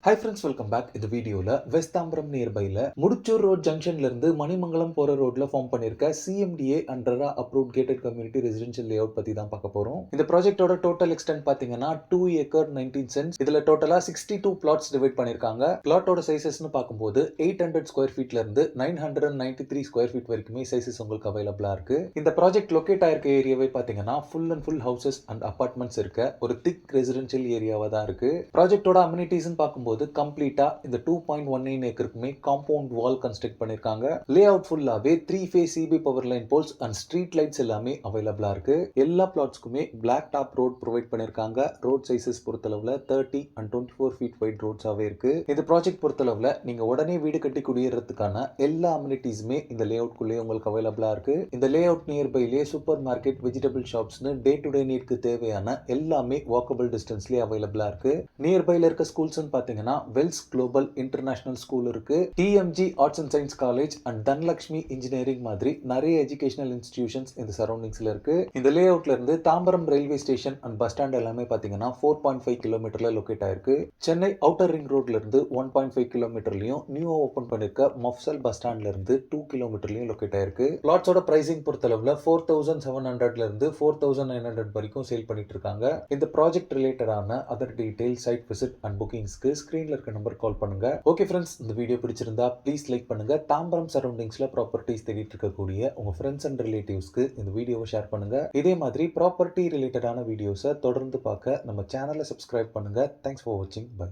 Hi friends, welcome back. இந்த வீடியோல west Tambaram நியர்பைல முடிச்சூர் ரோட் ஜங்ஷன்ல இருந்து மணிமங்கலம் போற ரோட்ல ஃபார்ம் பண்ணிருக்க சிஎம்டிஏ அண்டரா approved gated community residential layout பத்தி தான் பார்க்க போறோம். இந்த ப்ராஜெக்ட்டோட டோட்டல் எக்ஸ்டென்ட் பாத்தீங்கன்னா 2 ஏக்கர் 19 சென்ட்ஸ். இதுல டோட்டலா 62 பிளாட்ஸ் டிவைட் பண்ணிருக்காங்க. பிளாட்டோட சைசஸ்னு பார்க்கும்போது 800 ஸ்கொயர் ஃபீட்ல இருந்து 993 ஸ்கொயர் ஃபீட் வரைக்குமே சைசஸ் உங்களுக்கு அவைலபிளா இருக்கு. இந்த ப்ராஜெக்ட் லொகேட் ஆயிருக்க ஏரியாவே பாத்தீங்கன்னா full and full houses and apartments இருக்க ஒரு திக் ரெசிடென்ஷியல் ஏரியாவா தான் இருக்கு. ப்ராஜெக்ட்டோட அம்யூனிட்டிஸ் பார்க்கும்போது கம்ப்ளீட்டா இந்த 2.19 ஏக்கருக்குமே காம்பவுண்ட் வால் கன்ஸ்ட்ரக்ட் பண்ணிருக்காங்க. லே அவுட் ஃபுல்லாவே 3 phase CB power line poles and street lights எல்லாமே அவைலபிளா இருக்கு. எல்லா பிளாட்ஸ்க்குமே பிளாக் டாப் ரோட் ப்ரொவைட் பண்ணிருக்காங்க. ரோட் சைசஸ் பொறுத்தளவுல 30 and 24 ஃபீட் வைட் ரோட்ஸாவே இருக்கு. இந்த ப்ராஜெக்ட் பொறுத்தளவுல நீங்க உடனே வீடு கட்டி குடியேறதுக்கான எல்லா அம்யூனிட்டிஸுமே இந்த லே அவுட்குள்ளே உங்களுக்கு அவைலபிளா இருக்கு. இந்த லே அவுட் நியர்பைலே சூப்பர் மார்க்கெட், வெஜிடபிள் ஷாப்ஸ்னு டே டு டே நீட்க்கு தேவையான எல்லாமே வாக்கபிள் டிஸ்டன்ஸ்லயே அவைலபிளா இருக்கு. நியர்பைல இருக்க ஸ்கூல்ஸ் பாத்தீங்கன்னா வெல்ஸ் குளோபல் இன்டர்நேஷனல் ஸ்கூல் இருக்கு, DMG arts and science college and Dhanalakshmi engineering மாதிரி நிறைய எஜுகேஷனல் இன்ஸ்டிடியூஷன்ஸ் இந்த சரௌண்டிங்ஸ்ல இருக்கு. இந்த லே அவுட்ல இருந்து Tambaram railway station and bus stand எல்லாமே பாத்தீங்கன்னா 4.5 கிலோமீட்டர்ல லொகேட் ஆயிருக்கு. சென்னை அவுட்டர் ரிங் ரோட்ல இருந்து 1.5 கிலோமீட்டர்லயும் நியூ ஓபன் பண்ணிருக்க மஃப்சல் பஸ் ஸ்டாண்ட்ல இருந்து 2 கிலோமீட்டர்லயும் லொகேட் ஆயிருக்கு. பிளாட்ஸோட பிரைசிங் பொறுத்தளவுல 4700ல இருந்து 4900 வரைக்கும் சேல் பண்ணிட்டு இருக்காங்க. இந்த ப்ராஜெக்ட் ரிலேட்டடான other detail, site visit and புக்கிங்ஸ்க்கு ஸ்கிரீன்ல இருக்க நம்பர் கால் பண்ணுங்க. ஓகே ஃப்ரெண்ட்ஸ், இந்த வீடியோ பிடிச்சிருந்தா ப்ளீஸ் லைக் பண்ணுங்க. தாம்பரம் சரௌண்டிங்ஸ்ல ப்ராப்பர்ட்டிஸ் தேடிட்டு இருக்கக்கூடிய உங்க ஃப்ரெண்ட்ஸ் அண்ட் ரிலேட்டிவ்ஸ்க்கு இந்த வீடியோவை ஷேர் பண்ணுங்க. இதே மாதிரி ப்ராப்பர்ட்டி ரிலேட்டடான வீடியோஸை தொடர்ந்து பார்க்க நம்ம சேனலை சப்ஸ்கிரைப் பண்ணுங்க. தேங்க்ஸ் ஃபார் வாட்சிங். பை.